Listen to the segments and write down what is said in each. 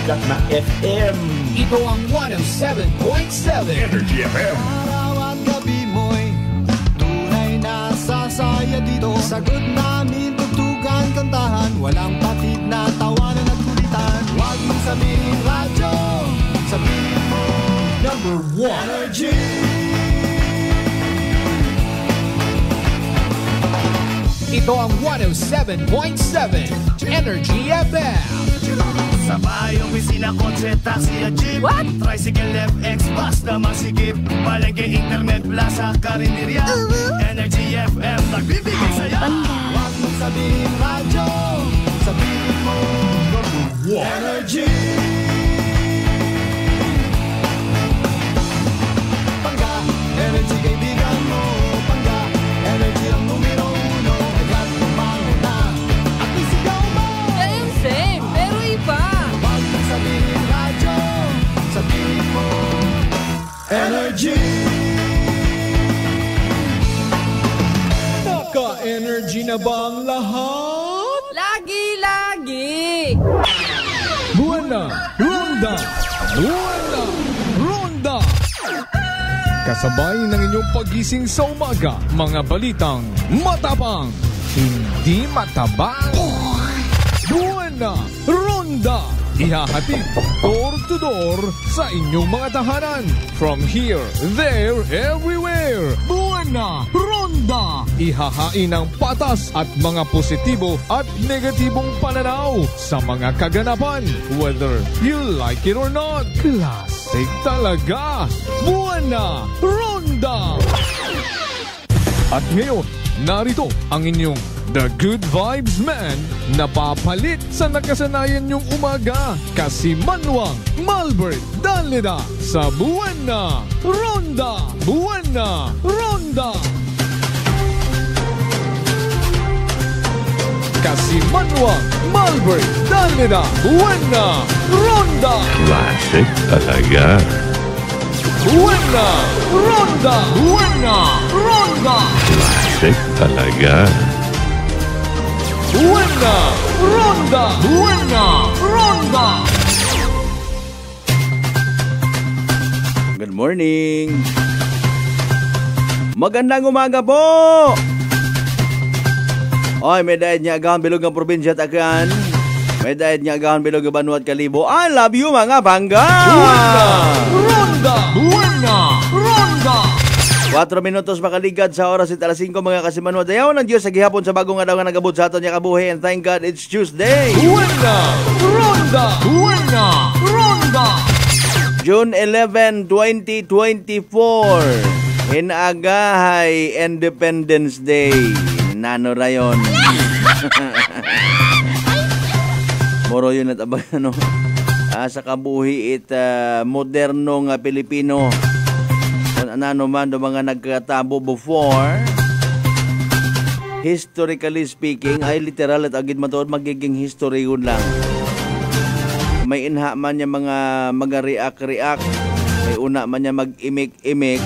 sikat na FM. Ito ang 107.7 Energy FM. Araw at gabi mo'y tunay na sasaya dito. Sagot namin, tugtugan, kantahan, walang patid na tawanan at kulitan. Huwag mong sabihin radyo, sabihin mo Number 1 Energy. Ito ang 107.7 Energy FM. Sa bayong opisina, kotse, taxi at jeep. What? Tricycle, FX, basta masigip. Palengke, internet, plaza, karinderya. Energy FM, nagbibigay sa'yo. Huwag mong sabihin radyo, sabihin mo Number 1 Energy. Pangga, energy kaibigan mo. Pangga, energy ang numero uno. Agad tumango na at isigaw mo. Same, pero iba. Huwag mong sabihin radyo, sabihin mo Energy. Naka-energy na ba ang lahat? Lagi-lagi. Buwana, Ronda! Buwana, Ronda! Kasabay ng inyong pagising sa umaga, mga balitang matapang, hindi matabang. Buwana, Ronda! Ihahatid door to door sa inyong mga tahanan. From here, there, everywhere. Buwana, Ronda! Ihahain ang patas at mga positibo at negatibong pananaw sa mga kaganapan. Whether you like it or not, classic talaga. Buwana, Ronda! At ngayon, narito ang inyong The Good Vibes Man na papalit sa nakasanayan niyong umaga. Kasimanwang Malbert Danleda sa Buwana, Ronda! Buwana, Ronda! Kasimanwang Malbert Danleda, Buwana, Ronda! Classic talaga. Buwana, Ronda! Buwana, Ronda! Classic talaga. Buwana, Ronda! Buwana, Ronda! Good morning. Magandang umaga po. Oy, may dahil niya agahan bilog ang probinsya at akan. May dahil niya agahan bilog ang Banwa at Kalibo. I love you mga bangga. Buwana, Ronda! Buwana, Ronda! 4 minutos makaligad sa oras at alas 5 mga kasimanwa. Dayaw ng Diyos sa gihapon sa bagong araw nga nagabot sa aton niya kabuhi. And thank God it's Tuesday. Buwana, Ronda! Buwana, Ronda! June 11, 2024. Inagahay Independence Day. Nano rayon. Moro yun at abang ano. Sa kabuhi it moderno nga Pilipino. Kung ano man do mga nagkatabo before. Historically speaking, ay literal at agad matuod magiging history yun lang. May inha man niya mga react. May una man niya mag-imik.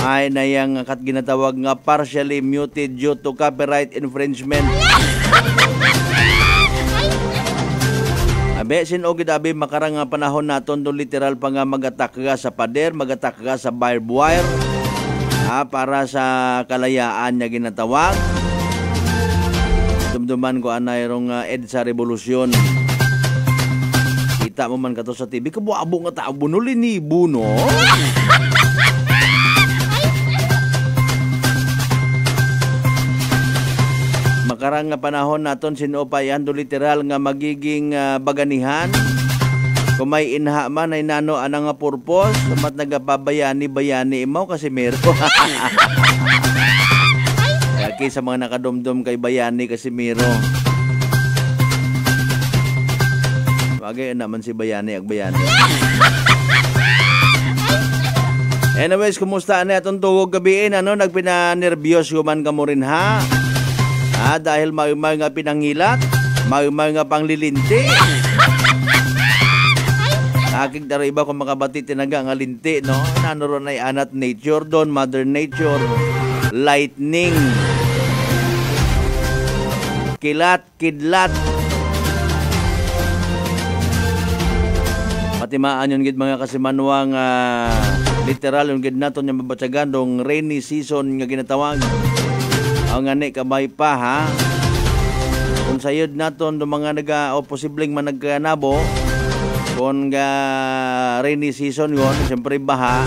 Ay na yang kat ginatawag nga partially muted due to copyright infringement. Abe, sinogid abi makarang nga panahon naton do literal pa nga mag-attack ka sa pader, mag-attack ka sa barbed wire. Para sa kalayaan niya ginatawag. Dumduman ko anay rong EDSA revolusyon. Kita mo man kato sa TV, kabuabo nga tao, bunuli ni Buno. Makarang nga panahon naton sinupayan do literal nga magiging baganihan. Kung may inha man ay nano anang nga purpose, mat nagapabayani-bayani imaw kasi mero. Kaya sa mga nakadumdum kay bayani kasi mero. Bagay naman si bayani ag bayani. Anyways, kumusta na itong tugog gabiin? Nagpinanervyos man ka mo rin ha? Dahil may nga pinangilat, may nga panglilinti. Aking taro iba kung makabati tinaga nga linti, no? Nanuron ay anat nature doon, mother nature, lightning, kilat, kidlat. Matimaan yun gid mga kasimanwang literal yung gid naton yung mabatsagan dong rainy season nga ginatawag. Ang ngani kabay pa ha. Kung sayod naton do mga o posibleng man nagkanabo kung rainy season yon, siyempre baha.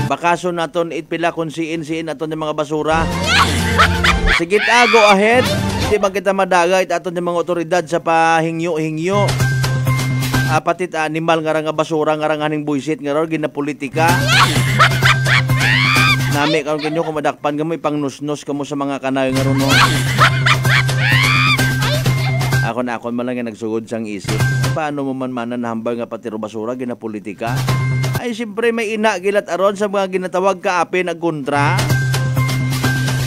Bakason naton itpila kung siin naton yung mga basura. Sige go ahead. Hindi ba kita madagay aton yung mga otoridad sa pahingyo-hingyo. Apatit animal nga nga basura nga haning buisit nga ron ginapolitika. Nami karon kinyo kung madakpan ka mo ipangnusnos ka mo sa mga kanay nga ron. Ako man lang nga nagsugod sang isip. Paano mo man nahambal nga patiro basura ginapolitika? Ay siyempre may ina gilat aron sa mga ginatawag kaapin ag kontra.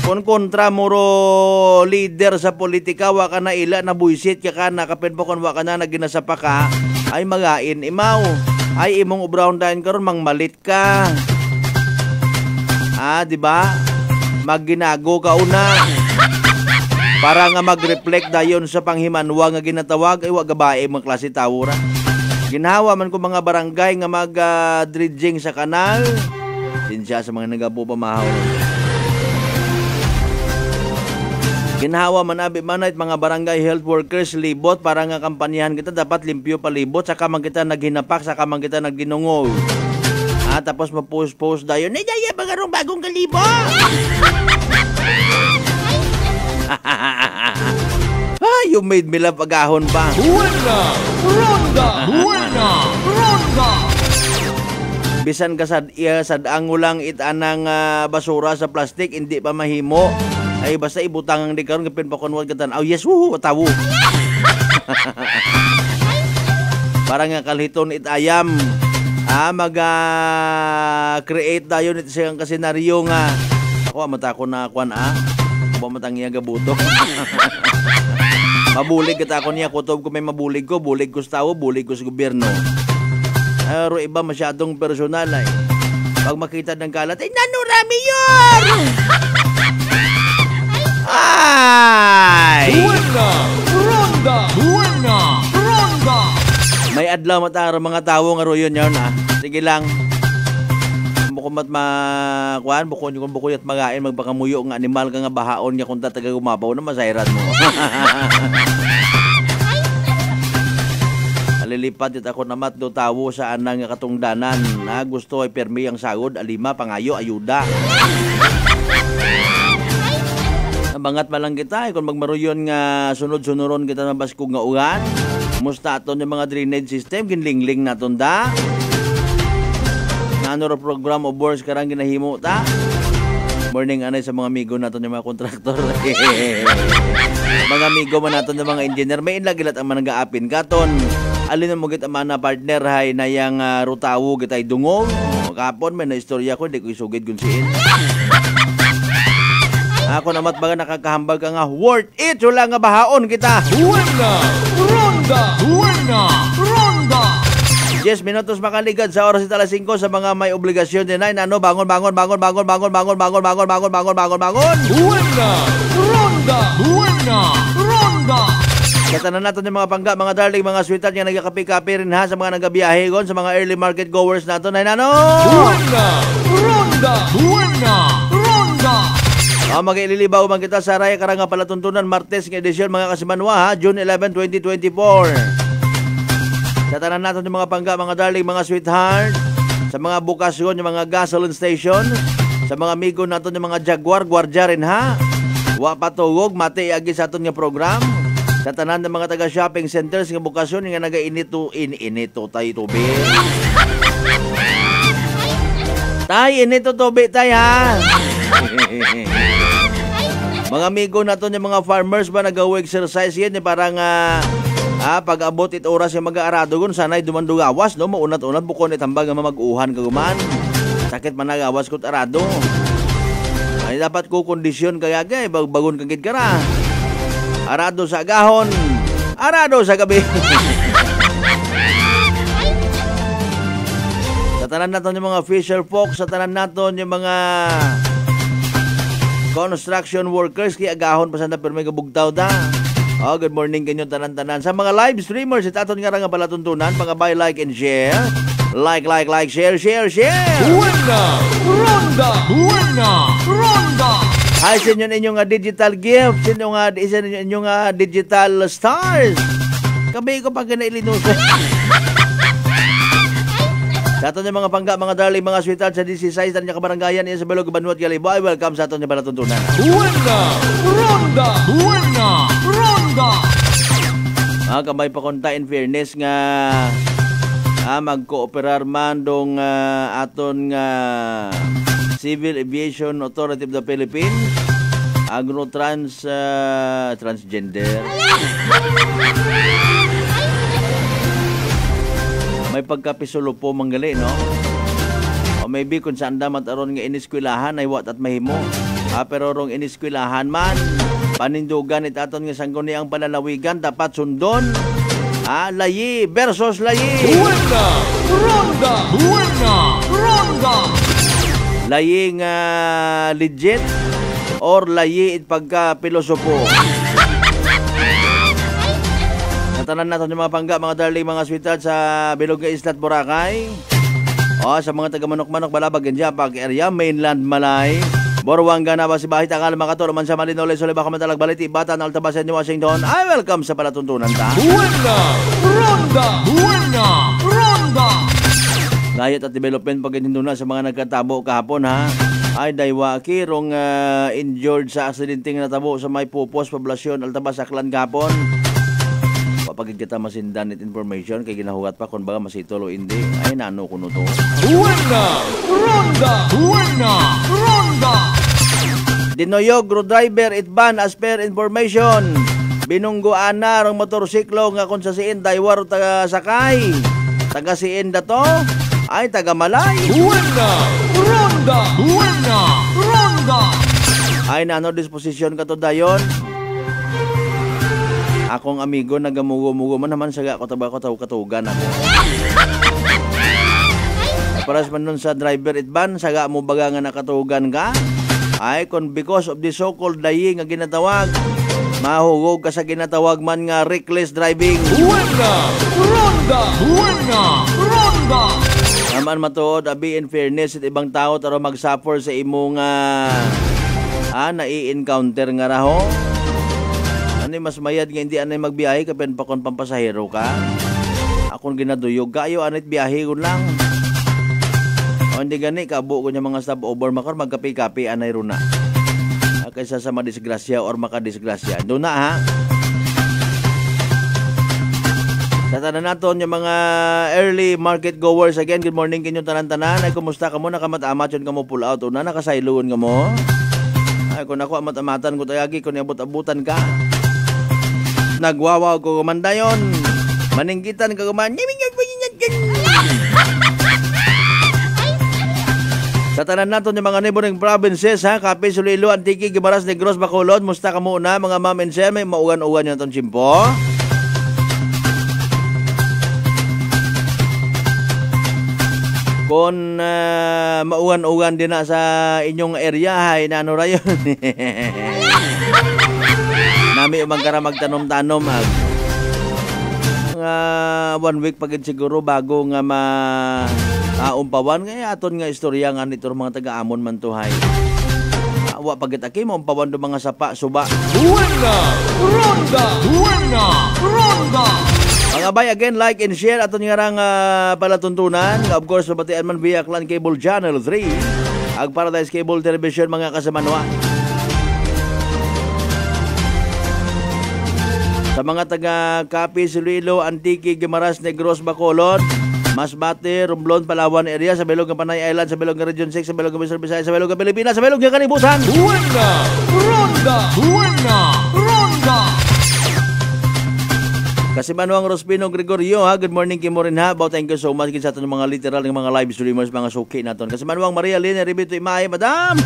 Kung kontra muro leader sa politika wa ka na ila na buisit ka na kapin po kung wa ka na naginasapa ka ay magain imaw ay imong ubrown dayon karon mangmalit ka. Di ba? Magginago ka una para nga mag-reflect dayon sa panghimanwa nga ginatawag ay wa gabae mga klase tawura. Ginawa man ko mga barangay nga mag-dredging sa kanal. Sinsya sa mga nagapo pamahaw. Ginawa man abi manait mga barangay health workers libot para nga kampanyahan kita dapat limpyo palibot saka man kita naghinapak saka man kita nagginungol. Tapos ma-post dayon. Nidaya ba garong bagong kalibo? You made me laugh agahon pa. Buena Ronda. Buena Ronda. Bisan ka sad ang ulang itanang basura sa plastic hindi pa mahimo. Ay basta ibutang ang di karon kapin pa konwad katan. Oh yes, tawo. Para nga kalhiton itayam. Mag-create dayon ito siyang kasenaryo nga. Ako matako na kwan Ba matang iya gabuto. Mabulig kita ako niya kutob ko may mabulig ko, bulig ko sa tao, bulig ko sa gobyerno. Pero iba masyadong personal ay. Pag makita ng kalat, ay nanurami yun! Ay! Buena Ronda. Buena Ronda. May adlaw mataro mga tao nga royon yun Sige lang. Bukumat makuan, bukuyat magain, magpakamuyo nga animal ka nga bahaon niya kung tataga gumabaw na masayran mo. Alilipat it ako namat do tawo sa anang nga katungdanan na gusto ay permi ang sagod, alima, pangayo, ayuda. Nabangat malang kita, kung magmaruyon nga sunod-sunuron kita na baskog nga ugan. Musta aton yung mga drainage system, ginlingling naton da. Ano ro program of works karang ginahimo ta. Morning anay sa mga amigo naton yung mga kontraktor. Mga amigo man naton yung mga engineer, may inlagilat ang managaapin katon. Alin mo git ang mga partner hay na yang rutawo gitay dungog. Kapon may na istorya ko, hindi ko isugid kun siin. Ako namat baga nakakahambag ka nga worth it wala nga bahaon kita. Buena Ronda. Buena Ronda. 10 minutos makaligad sa oras ita 5 sa mga may obligasyon din ay bangon. Buena Ronda. Buena Ronda. Katanan natin yung mga pangga, mga darling, mga sweetheart nga nagkakapi-kapi rin sa mga nagabiyahe gon, sa mga early market goers natin ay Buena Ronda. Buena Ronda. Mag-ililibaw man kita sa Raya Karanga Palatuntunan Martes ng edisyon mga kasimanwa June 11, 2024. Sa tanan natin yung mga pangga, mga darling, mga sweetheart, sa mga bukasyon, yung mga gasoline station, sa mga amigo natin yung mga Jaguar, Guardia rin wa patugog, mati agi sa aton nga program. Sa tanan ng mga taga-shopping centers nga bukasyon, nga naga-inito tayo tubig. Inito tubig tayo Mga amigo natin yung mga farmers ba nag-exercise yan parang pag abot it oras yung mag-aarado gun sanay dumandugawas no maunat-unat bukon itambag nga mag-uhan kaguman sakit man nagawas ko arado ay dapat ko kondisyon kaya bagon kagid kara arado sa agahon arado sa gabi. Sa tanan natin yung mga fisher folk, sa tanan natin yung mga construction workers kaya agahon pa sana pero may kabugtaw da. Oh, good morning kanyo tanan-tanan. Sa mga live streamers, itaton nga nga palatuntunan, mga buy, like, and share. Like, share. Buena ronda, buena ronda. Ay, sa inyo inyong digital gift, sa inyong digital stars. Kami ko pag kinailinusan. Sa aton yung mga pangga, mga darling, mga sweetheart sa DC6 na kabarangayan sa Belog, Banuat, Galiboy. Welcome sa aton yung palatuntunan. Buena ronda, buena ronda. Kamay pa konta in fairness nga mag-cooperar man dong aton nga Civil Aviation Authority of the Philippines agno transgender. May pagkapisulo po manggali, no? O maybe kung saan damat aron nga iniskwilahan ay wat at mahimo. Pero rong iniskwilahan man, panindugan itaton nga sangguni ang pananawigan dapat sundon. Layi versus layi. Buena ronda, buena ronda. Layi nga legit or layi it pagka pilosopo. Natanan natin yung mga pangga, mga darling, mga sweetheart sa Bilog nga Islat, Boracay. Sa mga taga-manok-manok, Balabag, Genjapak, area, mainland, Malay. Borwanga na ba si Bahit, Akala, Makaturo, Mansa, Malinole, Suliba, Kamatalag, Baliti, Batan, Altabasan, New Washington. Ay, welcome sa palatuntunan ta. Buena ronda, buena ronda. Gayat at development pagkatinto na sa mga nagkatabo kahapon, ha. Ay, daywa kirong injured sa aksidenteng natabo sa may Pupos, Poblasyon, Altabas, Aklan, kahapon. Pagid kita masindan it information kay ginahugat pa kung baga masitolo hindi ay nano kuno to. Buena ronda, buena ronda. Dinoyog road driver it ban as per information. Binungguan na rong motorsiklo nga kung sa siin daywar taga sakay. Taga siin dato ay taga Malay. Buena ronda, buena ronda. Ay nano disposition ka to dayon. Akong amigo nagamugo-mugo man naman saga ko katugan ako. Paras man nun sa driver itban saga mo baga nga nakatugan ka. Ay kung because of the so-called layi nga ginatawag, mahugog ka sa ginatawag man nga reckless driving. Buena ronda, buena ronda. Naman matuod abi in fairness it ibang tao taro mag-suffer sa imong nai-encounter nga raho. Ano mas mayad nga hindi anay magbiyahe kapen pa kon pampasahero ka. Akong ginaduyog kayo anit biyahe ko lang. O hindi gani kabo ko niya mga stopover makor magkapi-kapi anay runa. Kaysa sa madisgrasya or makadisgrasya. Doon na ha. Sa tanan naton yung mga early market goers again. Good morning kinyo tanan-tanan. Ay kumusta ka mo nakamat-amat yun ka mo pull out. Una nakasailuon ka mo. Ay kung ako amat-amatan ko tayagi kung niabot-abutan ka. Nagwawaw ko kumandayon. Maninggitan ka kuman. Sa tanan naton yung mga neighboring provinces ha, Capiz, Iloilo, Antique, Guimaras, Negros, Bacolod, musta ka muna mga ma'am and sir, may maugan-ugan yung itong chimpo. Kung maugan-ugan din na sa inyong area, hay nano rayon. Nami umangkara magtanom-tanom nga 1 week pagid siguro bago nga umpawan nga aton nga istorya nga nito mga taga-amon man to hay. Wa pagid aki mo umpawan do mga sapa suba. Buena ronda, buena ronda. Mga bay again like and share aton nga rang palatuntunan. Of course mabatian man via Clan Cable Channel 3 ag Paradise Cable Television mga kasamanwa. Sa mga taga Capiz, Iloilo, Antique, Guimaras, Negros, Bacolod, Masbate, Romblon, Palawan area, sa Belog ng Panay Island, sa Belog ng Region 6, sa Belog ng Western Visayas, sa Belog ng Pilipinas, sa Belog ng Kalibutan. Buena ronda, buena ronda. Kasi Manuang Rospino Gregorio ha, good morning kay mo rin ha. Thank you so much sa aton mga literal ng mga live streamers, mga suki naton. Kasi Manuang Maria Lina Ribito Imay, Madam,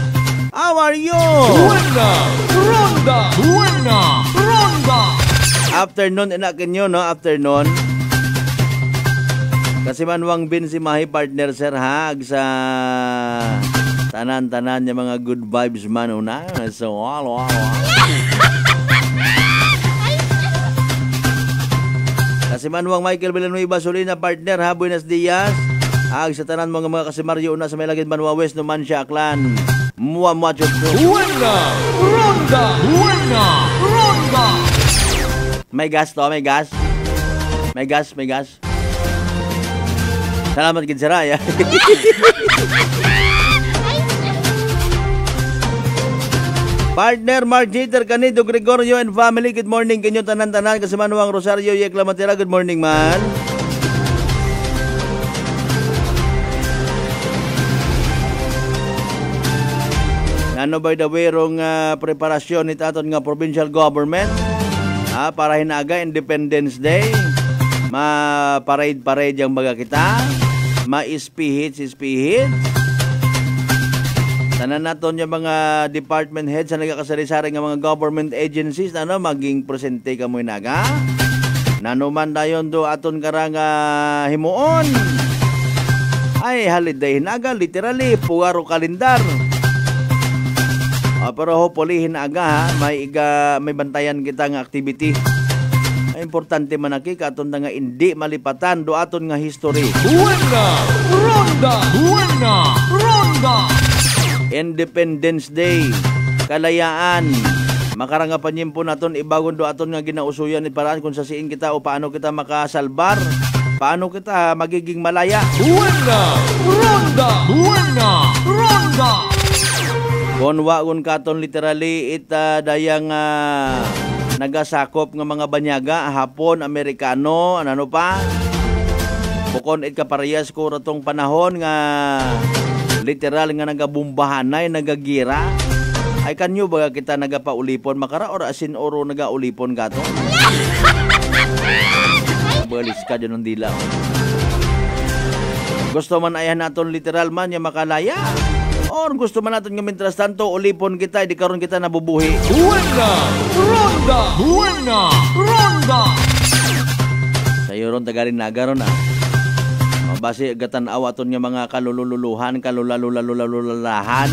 how are you? Buena ronda, buena ronda. Afternoon inakin nyo, no? Afternoon. Kasi Manuang Bin si Mahi partner sir hag sa tanan-tanan niya mga good vibes man una. So, Si Manuang Michael Villanueva Solina, partner ha, buenos dias. Sa tanan mga kasimaryo una sa may lagid Banwa West Numancia Aklan. Mua macho. Buena ronda. Buena ronda. May gas to, may gas. May gas. Salamat gid sa raya. Partner Mark Jeter Canido Gregorio and family, good morning kanyo tanan-tanan kasi Manuang Rosario Yekla Matera, good morning man. Ano by the way rong preparasyon ni taton nga provincial government para hinaga Independence Day, ma-parade yang baga kita, ma-ispihit. Tanan naton yung mga department heads na nagkakasari-sari ng mga government agencies maging presente kamoy naga. Nanuman dayon do aton karang himuon. Ay holiday hinaga literally puwaro kalendar. Pero hopefully hinaga may bantayan kita nga activity. Importante man aki katon nga hindi malipatan do aton nga history. Buena ronda. Independence Day, kalayaan, makaranga panyimpo naton ibagon do aton nga ginausuyan ni paraan kung sasiin kita o paano kita makasalbar, paano kita magiging malaya. Buena ronda. Konwaon katon literally dayang nagasakop nga mga banyaga, Hapon, Amerikano, ano pa. Bukon kaparehas ko ratong panahon nga literal nga nagabumbahanay, nagagira. Ay kanyo baga kita nagapaulipon makara or asin oro nagaulipon gato? Balis ka dyan ng dila. Gusto man ayan naton literal man yung makalaya? Or gusto man natin nga mientras tanto ulipon kita, di karon kita nabubuhi. Buena ronda. Sayo ron tagalin nagaron base gatan awaton nga mga kalulululuhan, kalulalulalahan.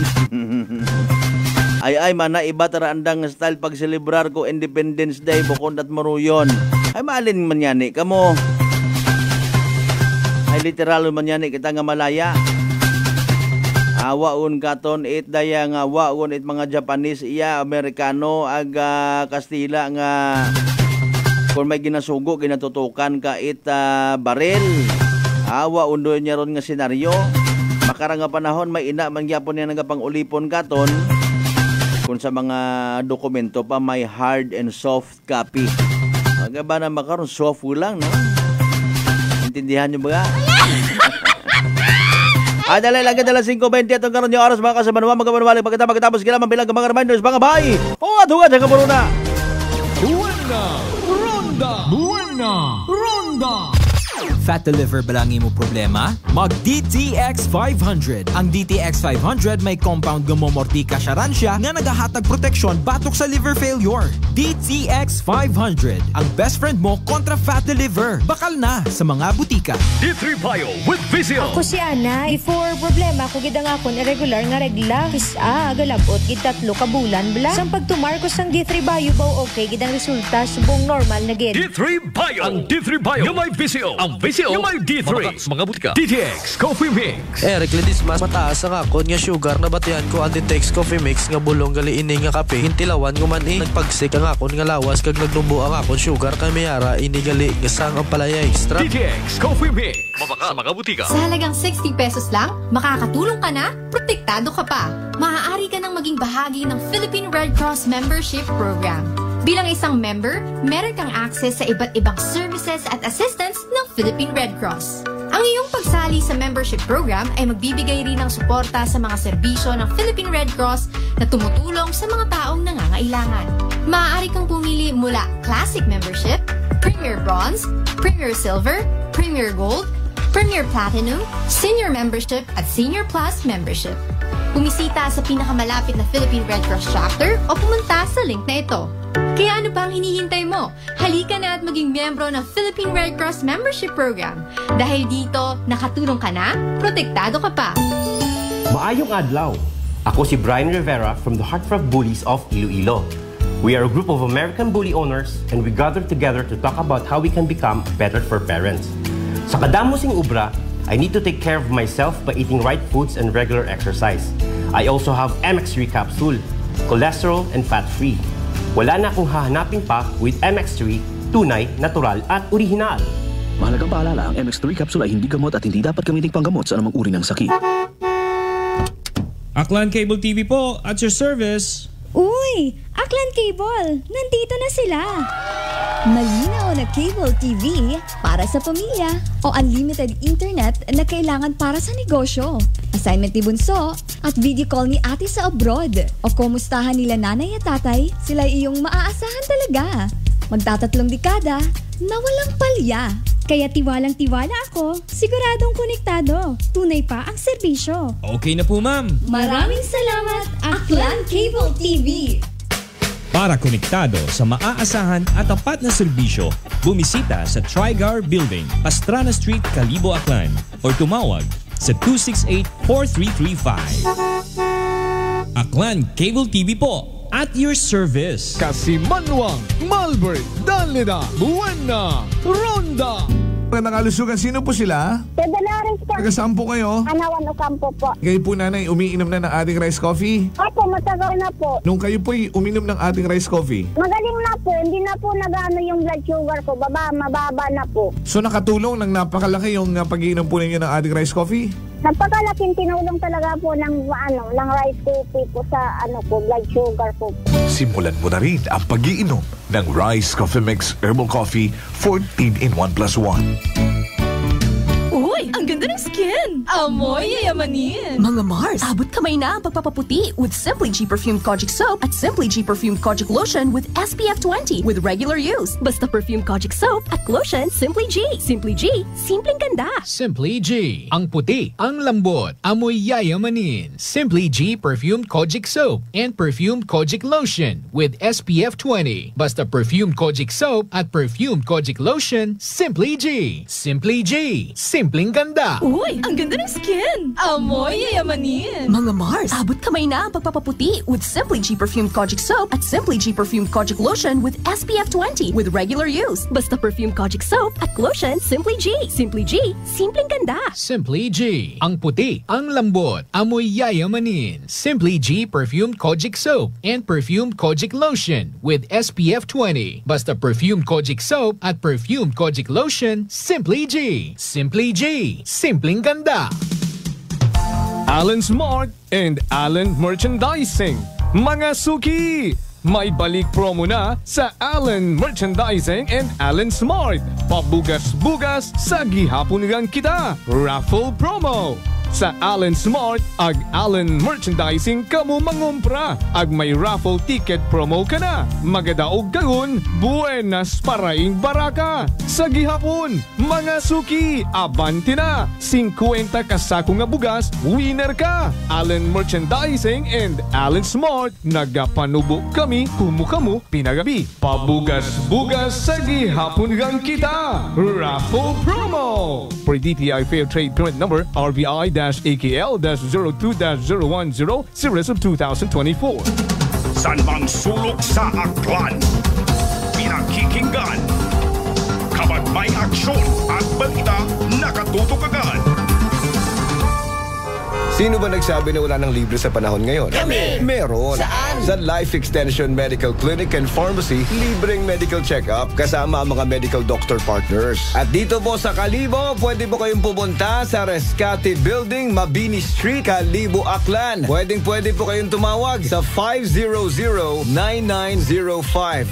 ay mana iba tara andang style pag celebrar ko Independence Day bukod at maruyon. Ay maalin man yani kamo. Ay literal man yani kita nga malaya. Awaon katon daya nga waon mga Japanese iya Amerikano aga Kastila nga kung may ginasugo ginatutukan ka baril. Awa undo niya ron nga senaryo. Makarang nga panahon may ina man gyapon niya nagapangulipon katon kung sa mga dokumento pa may hard and soft copy. Aga ba na makaron soft lang no? Intindihan niyo ba? Dala 5:20 atong karon yung oras mga kasamanwa magamanwali pagkatapos kailangan bilang mga reminders mga bahay. At hugad sa kamuruna. Buena ronda. Fat liver ba lang imo problema? Mag DTX 500. Ang DTX 500 may compound gumomortika siya nga nagahatag proteksyon batok sa liver failure. DTX 500, ang best friend mo kontra fat liver. Bakal na sa mga butika. D3 Bio with Vizio. Ako si Ana. Before problema ko gid nga akon irregular nga regla. Galabot gid 3 ka bulan bla. Sang pagtumarkos sang D3 Bio baw okay gid ang resulta subong normal na gid. D3 Bio. Ang D3 Bio yung may Vizio. Ang Vizio yung may D3. Mga butika. DTX Coffee Mix. Eric Lidis mas mataas ang akon nga sugar na batihan ko ang DTX Coffee Mix nga bulong gali ini nga kape. Hintilawan ko man nagpagsik ang akon nga lawas kag nagdumbo ang akon sugar kay mayara ini gali nga sang ang palaya extra. DTX Coffee Mix. Mabaka sa mga butika. Sa halagang 60 pesos lang, makakatulong ka na, protektado ka pa. Maaari ka nang maging bahagi ng Philippine Red Cross Membership Program. Bilang isang member, meron kang access sa iba't ibang services at assistance ng Philippine Red Cross. Ang iyong pagsali sa membership program ay magbibigay rin ng suporta sa mga serbisyo ng Philippine Red Cross na tumutulong sa mga taong nangangailangan. Maaari kang pumili mula Classic Membership, Premier Bronze, Premier Silver, Premier Gold, Premier Platinum, Senior Membership at Senior Plus Membership. Bumisita sa pinakamalapit na Philippine Red Cross chapter o pumunta sa link na ito. Kaya ano pa ang hinihintay mo? Halika na at maging miyembro ng Philippine Red Cross Membership Program. Dahil dito, nakatulong ka na, protektado ka pa. Maayong adlaw. Ako si Brian Rivera from the Heartthrob Bullies of Iloilo. We are a group of American Bully owners and we gathered together to talk about how we can become better for parents. Sa kadamusing ubra, I need to take care of myself by eating right foods and regular exercise. I also have MX3 capsule, cholesterol and fat-free. Wala na akong hahanapin pa with MX3, tunay, natural at orihinal. Mahalagang paalala, ang MX3 capsule ay hindi gamot at hindi dapat gamitin panggamot sa anumang uri ng sakit. Aklan Cable TV po, at your service. Uy! Aklan Cable! Nandito na sila! Malinaw na cable TV para sa pamilya o unlimited internet na kailangan para sa negosyo. Assignment ni Bunso at video call ni ate sa abroad. O kumustahan nila nanay at tatay, sila iyong maaasahan talaga. Magtatatlong dekada na walang palya. Kaya tiwalang-tiwala ako, siguradong konektado. Tunay pa ang serbisyo. Okay na po, ma'am. Maraming salamat, Aklan Cable TV. Para konektado sa maaasahan at tapat na serbisyo, bumisita sa Trigar Building, Pastrana Street, Kalibo, Aklan o tumawag sa 268-4335. Aklan Cable TV po, at your service. Kasimanwang, Malbert, Danlida, Buena, Ronda. Magandang kalusugan. Sino po sila? Pedalares po. Taga saan po kayo? Anawan Ocampo po. Kayo po nanay, umiinom na ng ating rice coffee? Opo, matagal na po. Nung kayo po'y uminom ng ating rice coffee? Magaling na po. Hindi na po nagano yung blood sugar ko. Mababa na po. So nakatulong ng napakalaki yung pag-iinom po ninyo ng ating rice coffee? Napakalaking tinulong talaga po ng rice coffee po sa blood sugar po. Simulan mo na rin ang pag-iinom ng Rice Coffee Mix Herbal Coffee 14 in 1+1. Uy, ang ganda ng skin! Amoy yayamanin! Mga Mars, abot kamay na ang pagpapaputi with Simply G Perfumed Kojic Soap at Simply G Perfumed Kojic Lotion with SPF 20 with regular use. Basta Perfumed Kojic Soap at Lotion, Simply G. Simply G, simpleng ganda. Simply G, ang puti, ang lambot, amoy yayamanin. Simply G Perfumed Kojic Soap and Perfumed Kojic Lotion with SPF 20. Basta Perfumed Kojic Soap at Perfumed Kojic Lotion, Simply G. Simply G, simpleng ganda. Uy, ang ganda ng skin! Amoy yayamanin! Mga Mars, abot kamay na ang pagpapaputi with Simply G Perfumed Kojic Soap at Simply G Perfumed Kojic Lotion with SPF 20 with regular use. Basta Perfumed Kojic Soap at Lotion, Simply G. Simply G, simpleng ganda. Simply G, ang puti, ang lambot, amoy yayamanin. Simply G Perfumed Kojic Soap and Perfumed Kojic Lotion with SPF 20. Basta Perfumed Kojic Soap at Perfumed Kojic Lotion, Simply G. Simply G, simpleng ganda. Allen Smart and Allen Merchandising. Mga suki! May balik promo na sa Allen Merchandising and Allen Smart. Pabugas-bugas sa gihapunan kita. Raffle promo. Sa Allen Smart, ag Allen Merchandising kamo mangumpra. Ag may raffle ticket promo ka na. Magadaog kagun, buenas paraing baraka. Sa gihapon, mga suki, abanti na. 50 kasako nga bugas, winner ka. Allen Merchandising and Allen Smart, nagapanubo kami kumukamu pinagabi. Pabugas-bugas sa gihapon gang kita. Raffle promo. For DTI Fair Trade Permit Number RBI-AKL-02-010 Series of 2024. San mang sulok sa Aklan? Pinakikinggan. Kapag may aksyon at balita, nakatutok agad. Sino ba nagsabi na wala ng libre sa panahon ngayon? Kami! Meron! Saan? Sa Life Extension Medical Clinic and Pharmacy, libreng medical check-up kasama ang mga medical doctor partners. At dito po sa Kalibo, pwede po kayong pumunta sa Rescate Building, Mabini Street, Kalibo, Aklan. Pwede po kayong tumawag sa 500-9905.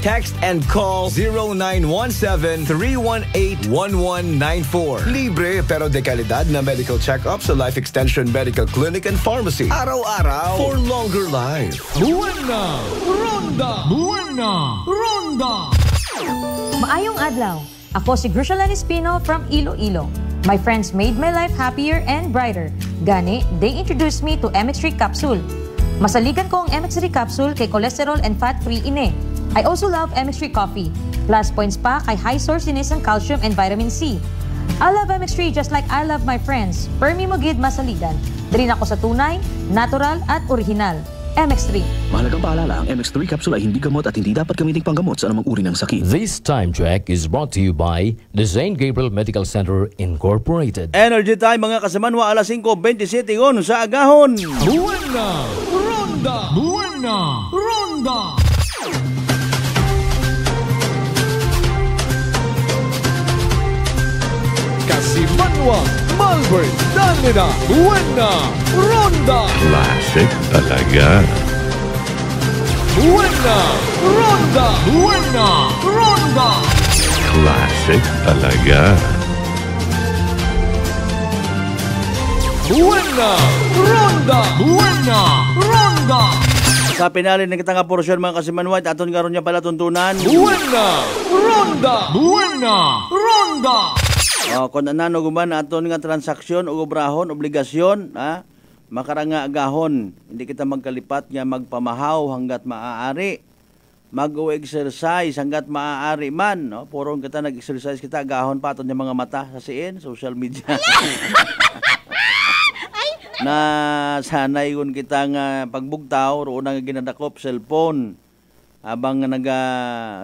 Text and call 0917-318-1194. Libre pero de kalidad na medical check-up sa Life Extension Medical Clinic and Pharmacy. Araw-araw for longer life. Buena! Ronda! Buena! Ronda! Maayong adlaw. Ako si Grushalan Espino from Iloilo. My friends made my life happier and brighter. Gani, they introduced me to MX3 capsule. Masaligan ko ang MX3 capsule kay cholesterol and fat-free ine. I also love MX3 coffee. Plus points pa kay high source dinis ng calcium and vitamin C. I love MX3 just like I love my friends. Permi mo gid masaligan. Diri na ko sa tunay, natural at original. MX3. Mahalagang paalala, ang MX3 capsule ay hindi gamot at hindi dapat gamitin panggamot sa anumang uri ng sakit. This time check is brought to you by the St. Gabriel Medical Center Incorporated. Energy time mga kasamanwa, alas 5:27 sa agahon. Buena Ronda! Buena Ronda! Kasimanwa, Malvern, Danida, Buena Ronda! Classic talaga. Buena Ronda! Buena Ronda! Classic talaga. Buena Ronda! Buena Ronda! Sa pinalin ng kitang porsyon mga kasimanwa, aton karon niya pala tuntunan. Buena Ronda! Buena Ronda! Kung anano guman aton nga transaksyon o obrahon, obligasyon, makaranga agahon. Hindi kita magkalipat nga magpamahaw hanggat maaari. Mag-exercise hanggat maaari man. No? Purong kita nag-exercise kita, agahon pa aton yung mga mata sa siin, social media. Na sanay kun kita nga pagbugtaw, roon nga ginadakop, cellphone. Habang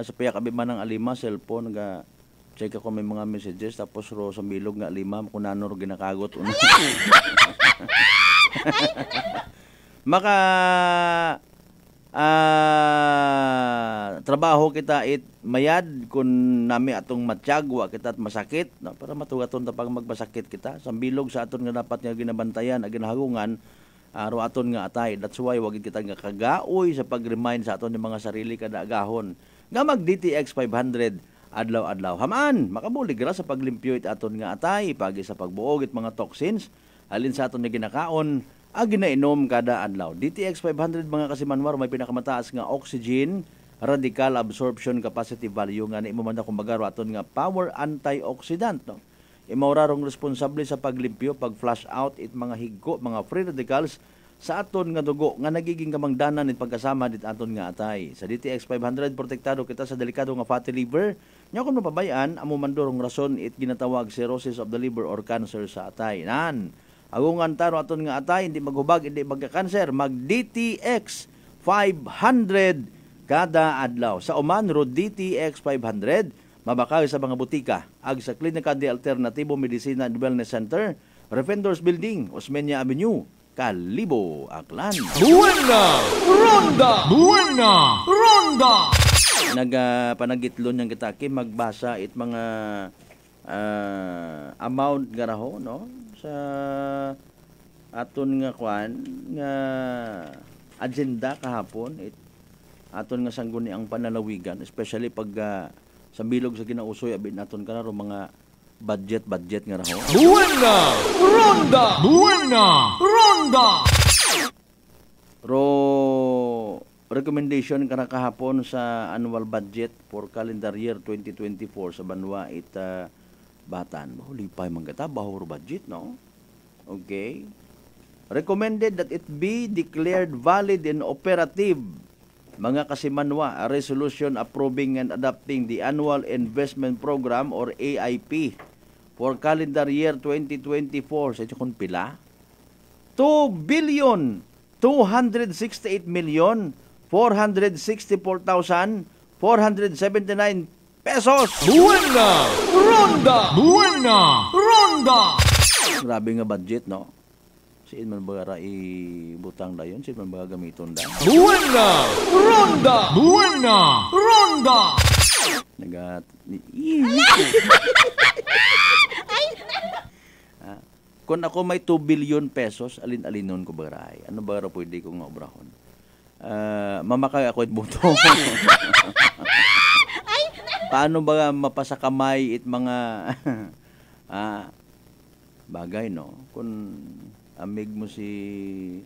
sa piyak abiman ng alima, cellphone, check ako may mga messages, tapos ro sa bilog nga lima, kung ano ro ginakagot. Maka trabaho kita mayad kung nami atong matiyagwa kita at masakit, no? Para matugaton ta pag magmasakit kita. Sa bilog sa aton nga dapat nga ginabantayan, ginahagungan, ro aton nga atay. That's why wagid kita nga kagaoy sa pag-remind sa aton ng mga sarili kada agahon. Nga mag DTX 500 adlaw-adlaw. Hamaan, makabulig ra sa paglimpyo it aton nga atay, pagi sa pagbuog it mga toxins, halin sa aton nga ginakaon, ginainom kada adlaw. DTX 500 mga kasimanwar, may pinakamataas nga oxygen, radical absorption capacity value, nga ni mo man na kumbaga aton nga power antioxidant. No? Imaurarong responsable sa paglimpyo, pag-flush out it mga higgo, mga free radicals, sa aton nga dugo nga nagiging kamangdanan it pagkasama dit aton nga atay. Sa DTX 500 protektado kita sa delikado nga fatty liver. Nya kun mapabayaan amo mandorong rason it ginatawag cirrhosis of the liver or cancer sa atay. Nan, agungan taro aton nga atay hindi maghubag, hindi magka-cancer. Mag DTX 500 kada adlaw. Sa Oman Road DTX 500 mabakaw sa mga butika ag sa Klinika de Alternatibo Medicina and Wellness Center, Refendors Building, Osmeña Avenue, Kalibo, Aklan. Buena Ronda! Buena Ronda! Panagitlon niyang kitaki, magbasa it mga amount garaho, no? Sa aton nga kwan, nga agenda kahapon, it aton nga sangguni ang panalawigan, especially pag sa bilog sa kinausoy, abin naton ka na mga budget nga raho. Buena Ronda! Buena Ronda! Recommendation ka na kahapon sa annual budget for calendar year 2024 sa Banwa Batan. Lipay manggata, bahor budget, no? Okay. Recommended that it be declared valid and operative. Mga kasimanwa, a resolution approving and adopting the Annual Investment Program or AIP for calendar year 2024. Sa ito kung pila? 2,268,464,479 pesos. Buena Ronda! Buena Ronda! Grabe nga budget, no? Siin man ba ibutang da yun? Siin man ba gamiton da? Buena Ronda! Buena Ronda! Kung ako may 2 billion pesos, alin-alinon ko ba ray? Ano ba rin pwede kong obrahon? Mamakay ako it buto. Paano ba mapasakamay it mga bagay, no? Kung amig mo si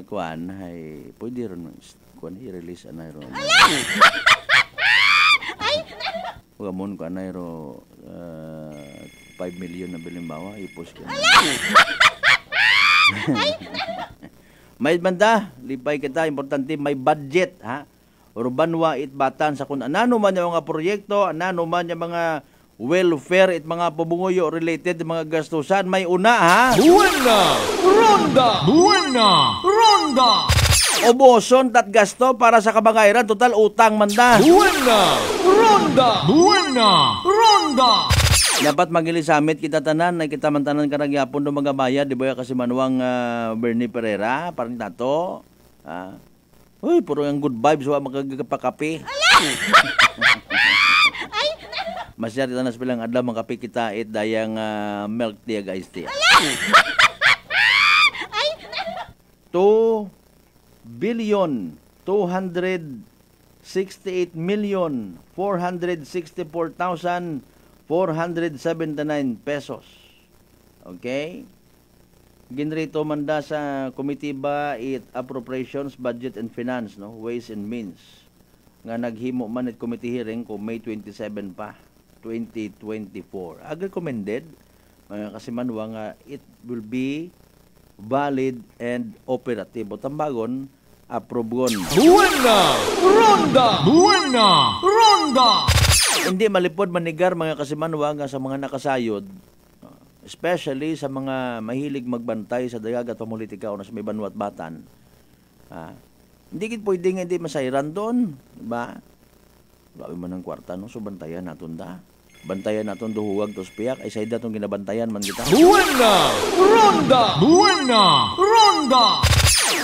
kuan, ay pwede rin kuan i-release anay ro. Huwag ko anay ro 5 million na bilimbawa, ipos ko. May banda, lipay kita, importante, may budget, ha? Banwa Batan sa kung anano man yung mga proyekto, anano man yung mga welfare at mga pabunguyo related mga gastusan, may una, ha? Buena Ronda! Buena Ronda! Ubuson tat gasto para sa kabangayran, total utang manda. Buena Ronda. Dapat magilisamit kita tanan na kita mantanan karagyapon do mga bayad di ba kasi manuang Bernie Pereira parang nato. Uy, puro ang good vibes wa magagapakape. Masyari tanas bilang adlaw makape kita it dayang milk tea guys tea. 2,268,464,479 pesos. Okay? Ginrito manda sa komitiba it Appropriations, Budget and Finance, no? Ways and Means. Nga naghimo man it committee hearing ko May 27 pa, 2024. Recommended, mga kasimanwa nga it will be valid and operative. O tambagon, approveon. Buena Ronda. Hindi malipod manigar mga kasimanwa nga sa mga nakasayod, especially sa mga mahilig magbantay sa dayagat pamulitika o na sa may banwat batan. Hindi gid pwede nga hindi masayran doon, diba? Grabe man ang kwarta, no? So bantayan naton da. Bantayan naton duhuwag tos piyak ay sayda tong ginabantayan man kita. Buena Ronda.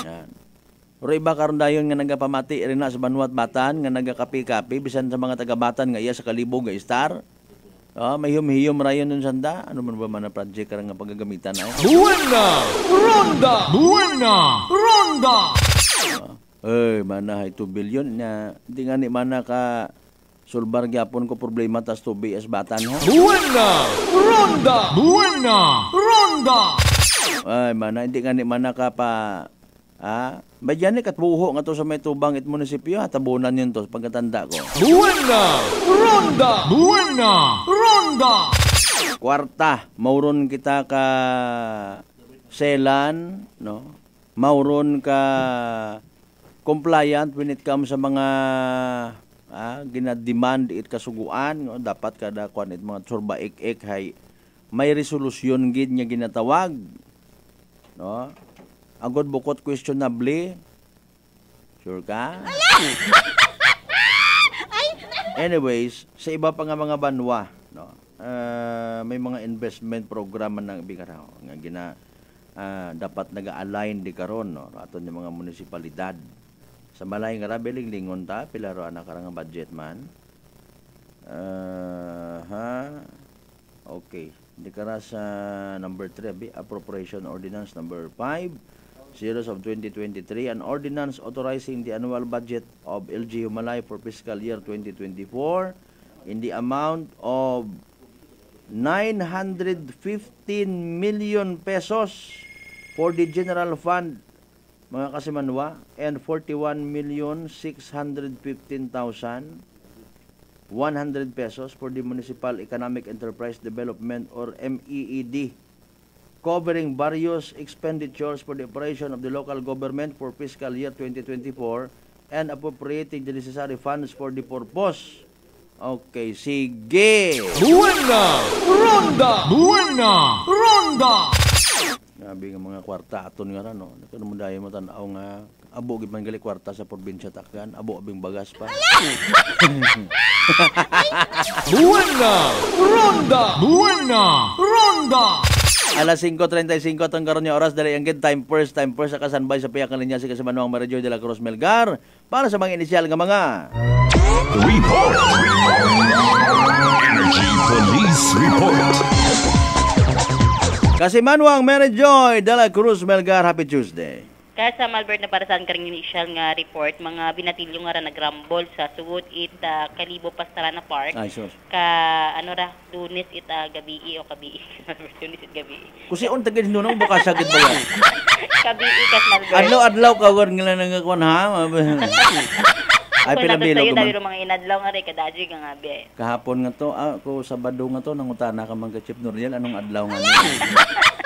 Yan. Pero iba karon dayon nga nagapamati rin na sa banwat batan nga nagakapi-kapi bisan sa mga taga-batan nga iya sa Kalibo nga star. May hiyom rayon nun sanda. Ano man ba man na project karang nga paggagamitan ay? Buena Ronda. Mana 2 billion na hindi nga ni mana ka sulbar gyapon ko problema tas tubi as batan ha. Buena Ronda. Ay mana hindi nga ni mana ka pa Bayan ni katbuho nga to sa may tubang it munisipyo tabunan yun to pagkatanda ko. Buena Ronda. Kwarta, mauron kita ka selan, no? Mauron ka compliant when it comes sa mga ginademand it kasuguan, no? Dapat kada kuan it mga tsurba ik hay may resolusyon gid nga ginatawag, no? Agod bukot questionably. Sure ka? Anyways, sa iba pa nga mga banwa, no? May mga investment program man ng bigaraw nga dapat naga-align di karon, no? Aton yung mga munisipalidad. Sa balay nga rabeling lingon ta pilaro ana karang budget man. Okay. Di kara sa number 3, Appropriation Ordinance number 5. Series of 2023, an ordinance authorizing the annual budget of LG Humalay for fiscal year 2024 in the amount of 915 million pesos for the general fund, mga kasimanwa, and 41,615,100 pesos for the Municipal Economic Enterprise Development or MEED, covering various expenditures for the operation of the local government for fiscal year 2024 and appropriating the necessary funds for the purpose. Okay, sige. Buena Ronda. Sabi nga mga kwarta aton nga ran, no? Nakanumudayan mo tanaw nga abo gid man gali kwarta sa probinsya takyan, abo abing bagas pa. Buena Ronda. Alas 5:35 ang karon nga oras dali ang gid time first sa kasanbay sa piyak linya si Kasimanuang Mario de la Cruz Melgar para sa mga inisyal nga mga Report. Energy Police Report. Kasimanuang Mary Joy de la Cruz Melgar, happy Tuesday. Kaya sa Malbert na para saan karing initial nga report, mga binatilyo nga nagrambol sa Suwot Kalibo Pastrana Park. Ay, sus. Lunes gabi o kabi. Lunes gabi. Kusi on tagad nunong baka sagad ba yan? Kabi kas Malbert. Adlaw ka war ngila nangakon ha. Ay pilabilo ko. Dahil mga inadlaw nga rin kadaji nga ngabi. Kahapon nga to, ko Sabado nga to nangutana ka man ka Chip Noriel anong adlaw nga ni.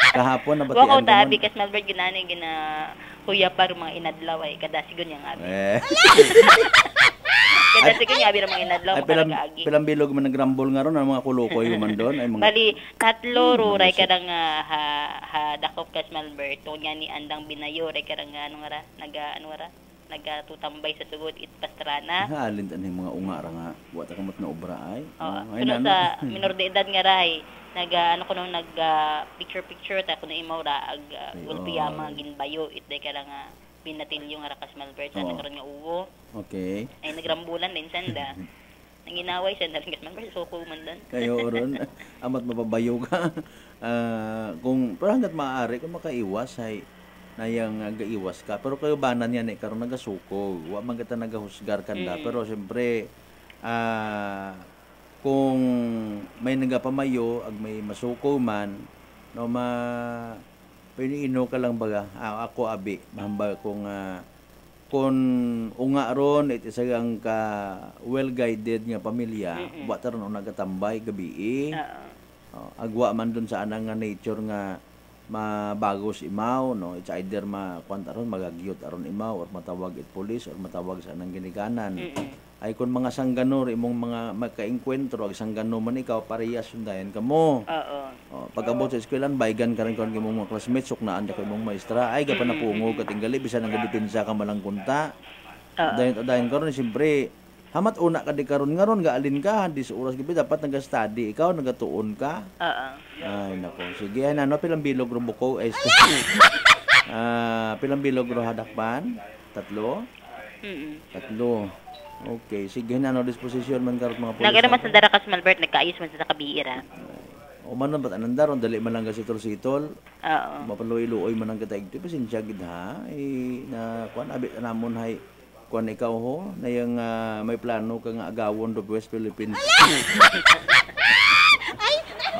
Kahapon nabatian ko. Wako tabi kas Malbert ginani kuya pa mga inadlaw ay kadasigon yang abi. Kada sige nga abi ra mga inadlaw Ay pilang bilog man nagrambol nga ron ang mga kulukoy man doon ay mga Bali tatlo ruray kada nga ha dakop kas Malbert to nya ni andang binayo ray kada nga ano nga ra nagatutambay sa sugod it pastrana. Halin tan mga unga ra nga buat kamot na obra ay. Ay sa minor de edad nga ray ano ko nung picture ta kuno imaw ra ag gulpiyama ginbayo it day kada nga binatilyo nga rakas Malbert sa nagkaroon nga uwo. Okay. Ay nagrambulan din sanda. Nanginaway sa rin kas Malbert so ko man doon. Kayo ron amat mapabayo ka. Kung pero hangga't maaari kung makaiwas ay nayang gaiwas ka pero kayo banan yan karon nagasuko wa man kita nagahusgar kanda pero siyempre kung may nagapamayo ag may masuko man no piniino ka lang baga ako abi mahamba kung unga ron it isa ang ka well guided nga pamilya wa taron nagatambay gabi agwa man dun sa anang nga nature nga mabagos imaw no it's either makwanta ron magagyot aron imaw or matawag it police or matawag sa anang ginikanan ay kung mga sangganor imong mga magkaengkwentro ag sanggano man ikaw parehas sundayan kamo pag-abot sa eskwelahan baygan ka rin kon imong mga classmates suknaan ka imong maestra ay gapa napungog katinggali bisan ang gadepensa ka malang kunta dayon karon siyempre hamat una ka di karon nga ron gaalin ka di sa oras gabi dapat naga-study ikaw nagatuon ka. Ay nako sige ano pilang bilog ro buko ay pilang bilog ro hadakpan? Tatlo? Tatlo. Okay, sige na disposition man karot mga pulis. Nagara man sa darakas Malbert nagkaayos man sa kabiira. O man ba anandar dali man lang ga sitol-sitol. Mapaluoy-luoy man ang kataig ti pasensya gid ha. Na kuan abi namon hay kuan ikaw ho na yung may plano ka nga agawon do West Philippines.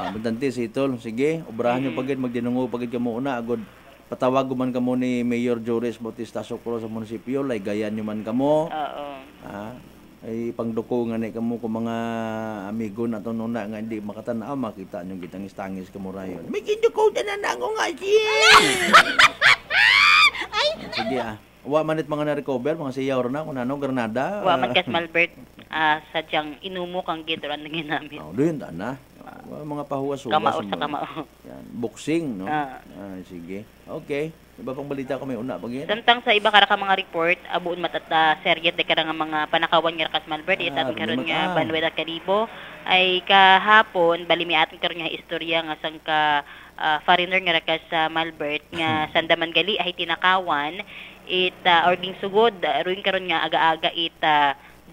Bentanti sitol sige obrahan nyo pagid magdinungo pagid kamo una agod patawag man kamo ni Mayor Joris Bautista Socorro sa munisipyo lay gayan nyo man kamo. Ay pangduko nga ni kamo ko mga amigo nato nuna nga hindi makatan-aw makita nyo gitangis-tangis kamo rayon. May kinduko na nango nga siya. Sige wa manit mga na-recover, mga siyaw na, kung ano, Granada. Wa man kas Malbert, sadyang inumo kang gidron na ginamit. Doon, na. Mga pahuwas-huwas. Kamao sa kamao. Boxing, no? Sige. Okay. Iba pang balita ko may una pag yan. Samtang sa iba karaka mga report, abuon matata serye de karang mga panakawan nga kas Malbert, itatong karon nga Banuel at Caribo, ay kahapon, balimi atin karon nga istorya nga sang ka foreigner nga rakas sa Malbert, nga sandaman gali ay tinakawan, ording sugod ruin karon nga aga-aga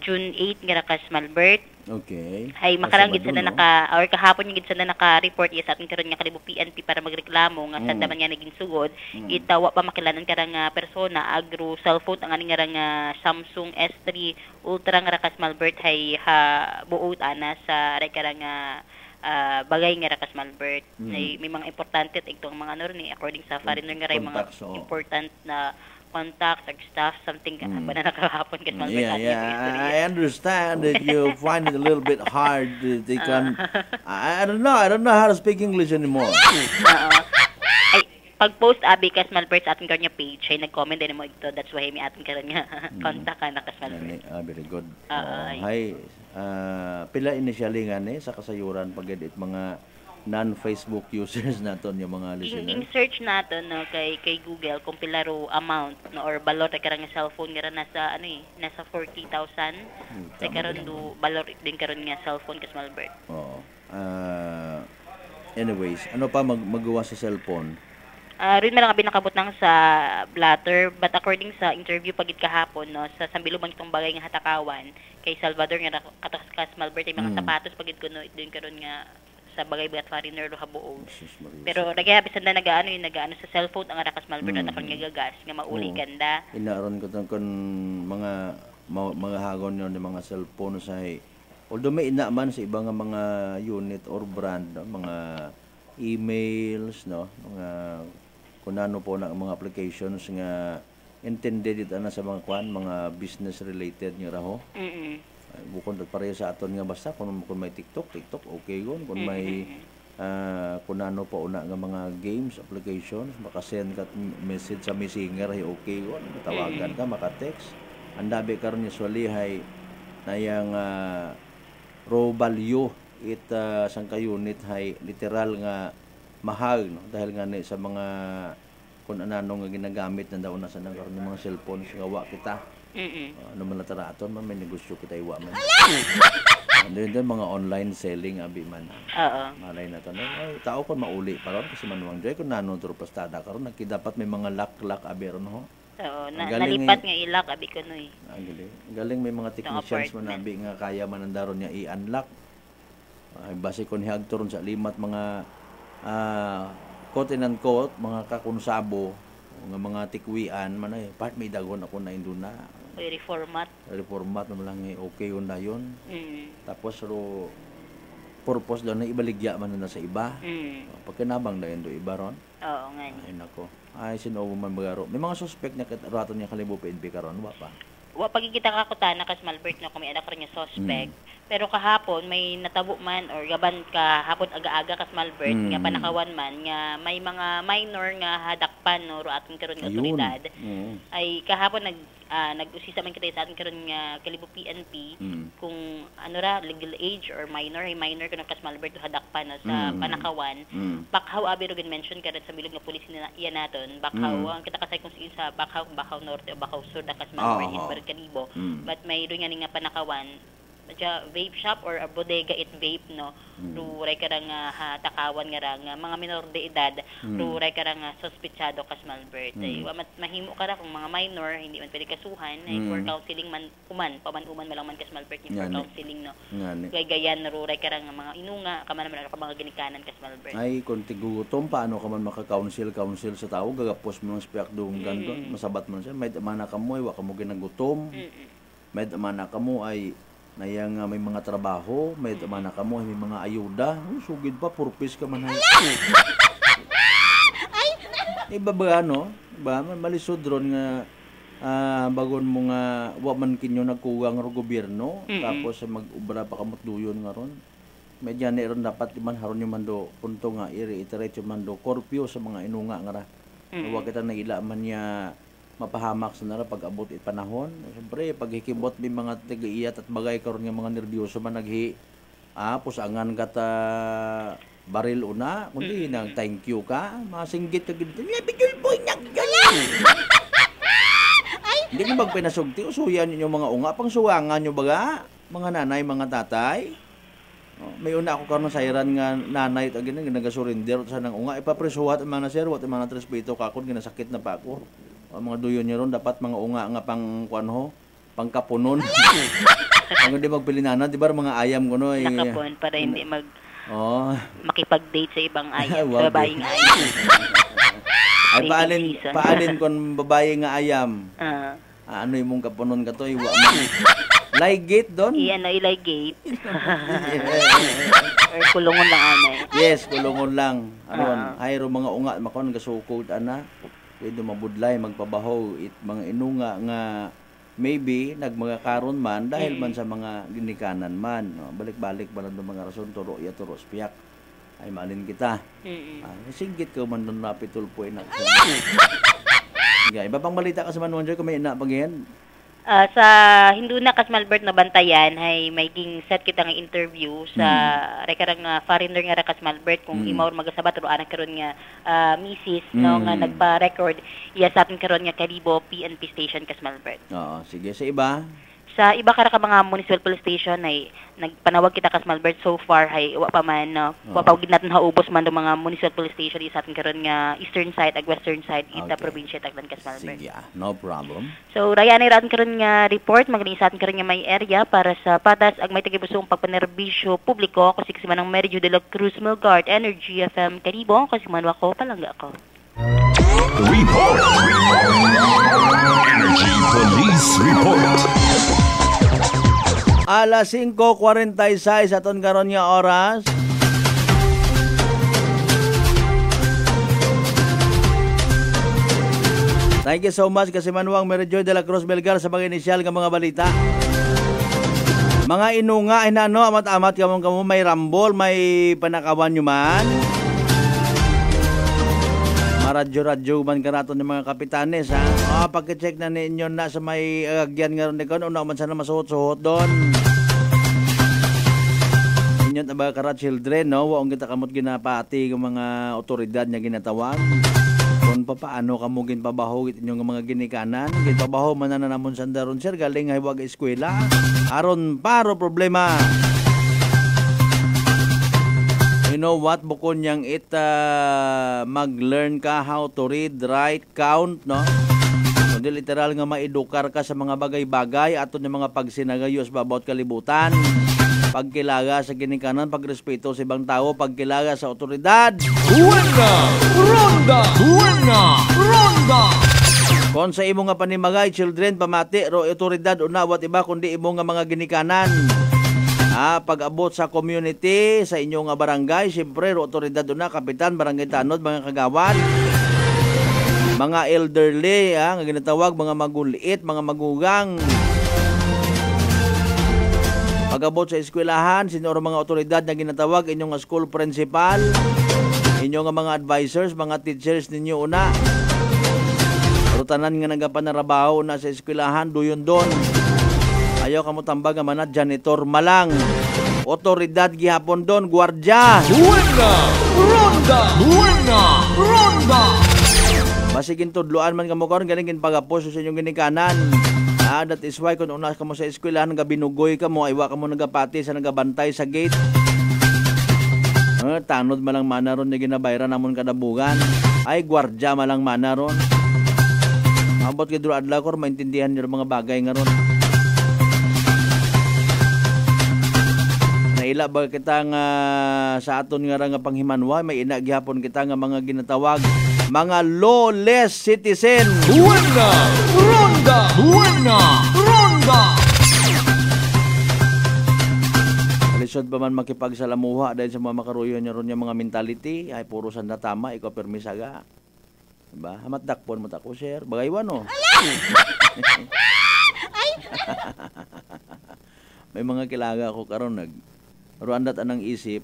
June 8 nga rakas Malbert. Okay. Ay makarang gid sa or kahapon yung gid sa naka-report sa atin karon nga Kalibo PNP para magreklamo nga sandaman nga naging sugod wa pa makilanan karang persona agro cellphone ang ani nga Samsung S3 Ultra nga rakas Malbert hay buot ana sa karang bagay nga rakas Malbert. May mga importante itong mga ni according sa foreigner nga ray mga important na contacts or stuff, something ba na nakahapon kasi Malbert. I understand that you find it a little bit hard to take on. I don't know how to speak English anymore. Ay, pag-post abi kas Malbert sa ating kanya page, ay nag-comment din mo ito. That's why may ating kanya contact ka na kas Malbert. Very good. Hi. Pila initially nga sa kasayuran pag-edit mga non-Facebook users naton yung mga listeners. In search naton no kay Google kung pilaro amount no or balor ta karang cellphone nga nasa nasa 40,000. Tay karon do balor din karon nga cellphone kas Malbert. Anyways, ano pa magawa sa cellphone? Rin man lang binakabot nang sa blatter but according sa interview pagit kahapon no sa sambilubang itong bagay nga hatakawan kay Salvador nga kas Malbert ay mga sapatos pagit kuno din karon nga sa bagay bigat foreigner do habuo. Pero nagabisan na nagaano sa cellphone ang rakas Malbert at akong gagas nga mauli ganda. Inaron ko kon mga hagon yon ng mga cellphone sa although may ina man sa ibang mga unit or brand mga emails no mga kunano po na mga applications nga intended ito na sa mga mga business related nga raho. Bukod at pareho sa aton nga basta kung may TikTok okay gon kung may kunano pa una nga mga games applications maka-send ka message sa messenger ay okay gon tawagan ka maka-text ang dabi karon usually hay na yung raw value it sang ka-unit hay literal nga mahal no dahil nga ni sa mga kung ano nga ginagamit na daw na sa nang karon mga cellphone sa gawa kita. Ano man lataraton man may negosyo kita iwa man. Andun din mga online selling abi man. Oo. Malay na to. Ay, tao kon mauli pa ron kasi manuang joy kun nanon turo pastada karon dapat may mga lak-lak abi ron ho. Oo, nalipat nga ilak abi ko noy. Galing may mga technicians man abi nga kaya man andaron niya i-unlock. Ay base kon hiagturon sa limat mga quote and quote, mga kakunsabo, mga tikwian, man ay, part may dagon ako na induna. Reformat. Reformat naman lang okay yun na yun. Tapos, purpose doon na ibaligya man na sa iba. Pagkinabang na yun do iba ron. Oo, nga ni. Ay, nako. Ay, sinobo man magaro. May mga suspect na rato niya kalibo PNP karon wa pa. Wa pagkikita kakutana kas Malbert no kung may anak rin niya suspect. Pero kahapon may natabo man or gaban kahapon aga-aga kas Malbert nga panakawan man nga may mga minor nga hadakpan no ro aton karon nga otoridad. Ay kahapon nag-usisa man kita sa aton karon nga Kalibo PNP kung ano ra legal age or minor kuno kas Malbert hadakpan no, sa panakawan. Bakhaw abi ro mention karon sa bilog nga pulis iya naton. Bakhaw ang kita kasay kung sa Bakhaw Norte o Bakhaw Sur kas Malbert Kalibo. But may ro nga ni nga panakawan vape shop or a bodega it vape no ruray karang takawan nga rang mga minor de edad ruray karang suspetsado kas Malbert ay mahimo kara kung mga minor hindi man pwede kasuhan ay for counseling man paman-uman malang man kas Malbert ni for counseling no gayan ruray karang mga inunga kaman man ka mga ginikanan kas Malbert ay kung tigutom paano ka man maka-counsel sa tao gagapos mo ng spiak doon ganton masabat man siya may mana ka mo ay wa ka mo ginagutom may mana ka mo ay nayang may mga trabaho, may mana ka mo, may mga ayuda. Sugid pa, purpose ka man. Iba ba, no? Ba, malisod ron nga bagon mo nga, wa man kinyo nagkuwang ro gobyerno, tapos mag-ubra pa kamot duyon nga ron. Medya na ron dapat man haron yung mando, punto nga, i-reiterate yung mando, korpyo sa mga inunga nga ra. Huwag kita naila man niya mapahamak sa nara pag-abot it panahon. Siyempre, pag hikibot may mga tigaiat at bagay karon nga mga nervyoso man pusangan kata baril una, kundi nang thank you ka, masinggit ka gid. Bidul boy hindi ko magpinasugti, usuyan ninyo mga unga, pang suwangan nyo baga, mga nanay, mga tatay. May una ako karon sayran nga nanay at agin nagasurrender sa nang unga, ipapresuhat ang mga sir, wat ang mga trespeto kakon, ginasakit na pa ako. Mga duyon niya ron dapat mga unga nga pang kuanho pangkapunon ang hindi magpilinana di ba mga ayam ko no nakapon para hindi makipag-date sa ibang ayam sa babaeng ayam ay paalin kon babae nga ayam ano imong kapunon ka to iwa man ligate don ligate or kulungon lang anay yes kulungon lang aron hayro mga unga makon gasukod ana pwede mabudlay, magpabaho, mga inunga nga maybe nagmanga karon man dahil man sa mga ginikanan man. Balik-balik ba lang mga rason, turo spiyak. Ay malin kita. Singgit ka man doon napitul po inak. Iba pang balita ka sa manuan dyan kung may ina pagyan. Sa Hinduna kas Malbert na bantayan hay may ging set kita nga interview sa rekarang foreigner nga kas Malbert kung imaw magasabat ro anak karon nga misis no nga nagpa-record iya sa atin karon nga Kalibo PNP station kas Malbert. Oo, sige sa iba. Sa iba kara ka mga municipal police station ay nagpanawag kita kas Malbert so far hay wa pa man wa pa gid natin haubos man do mga municipal police station sa atin karon nga eastern side ag western side ita probinsya taglan kas Malbert. Sige, no problem. So raya ni atin karon nga report magaling sa atin karon nga may area para sa patas ag may tigibusong pagpanerbisyo publiko kasi man ang Meridio de la Cruz Melgard Energy FM Kalibo kasi man ako palangga ako. Report. Energy Police Report. Alas 5:46 aton karon nga oras. Thank you so much kasi Manuang Meridio de la Cruz Melgar sa mga inisyal nga mga balita. Mga inunga inano amat-amat kamo may rambol, may panakawan nyo man. Maradyo-radyo man ka nato ng mga kapitanes, ha? Pagka-check na ninyo na sa may agyan nga ron ikon, una man sana masuhot-suhot doon. Inyo na kara children, no? Waong kita kamot ginapati ng mga otoridad niya ginatawag. Kung paano kamo ginpabahog inyong mga ginikanan, ginpabaho man na namon sandaron sir, galing ay wag eskwela. Aron paro problema. You know what, bukod niyang mag-learn ka how to read, write, count, no? Kundi literal nga maedukar ka sa mga bagay-bagay ato ng mga pagsinagayos babawat kalibutan. Pagkilaga sa ginikanan, pagrespeto sa ibang tao, pagkilaga sa otoridad. Buena! Ronda! Buena! Ronda! Kung sa imo nga panimagay, children, pamati, ro otoridad, unawat iba, kundi imo nga mga ginikanan. Pag-abot sa community, sa inyong nga barangay, siyempre, ro otoridad una, kapitan, barangay tanod, mga kagawad, mga elderly, nga ginatawag, mga maguliit, mga magugang. Pag-abot sa eskwelahan, sino mga otoridad na ginatawag, inyong nga school principal, inyong nga mga advisors, mga teachers ninyo una. Rutanan nga nagapanarabaho na sa eskwelahan, duyon doon. Ayaw ka mo tambag nga manat, janitor malang. Otoridad gihapon doon, gwardya. Buena! Ronda! Buena! Ronda! Masigin tudloan man ka mo karon ganing pagapos sa inyong ginikanan. That is why kung una ka mo sa eskwelahan, nagabinugoy ka mo, aywa ka mo nagapati sa nagabantay sa gate. Tanod malang mana ron na ginabayran namon kadabugan. Ay, gwardya malang mana ron. Mabot kay Dro Adlaw ko, maintindihan niyo mga bagay nga ron. Naila ba kita nga sa aton nga nga panghimanwa, may ina gihapon kita nga mga ginatawag mga lawless citizen. Buena! Ronda! Buena! Ronda! Kalisod pa man makipagsalamuha dahil sa mga makaruyo niya ron yung mga mentality, ay puro sanda tama, ikaw permisaga. Diba? Hamat dakpon mo tako, sir. Bagaywan, no? May mga kilaga ko karon ruandat anang isip,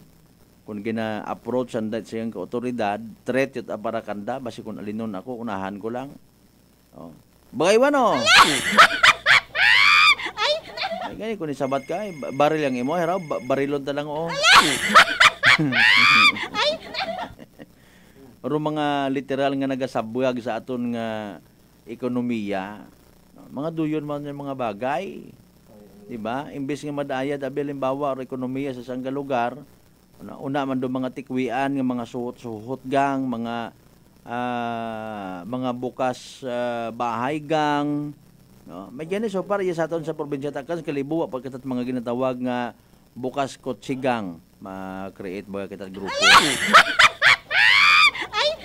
kung gina-approach andat siyang ka-otoridad, threat yun para kanda, basi kung alinon ako, unahan ko lang. Bagaywan, no? Ay, ganyan, kung isabat ka, baril yung imo, heraw, barilon talang, oh. Pero mga literal nga nagasabwag sa aton nga ekonomiya, mga duyon man yung mga bagay, diba? Imbes nga madayad, abilimbawa, o ekonomiya sa sangga lugar, una man do mga tikwian, nga mga suhot-suhot gang, mga bukas bahay gang, no? May gani so para sa aton sa probinsya takas kalibuwa pagkat mga ginatawag nga bukas kotsigang, ma-create ba kita grupo.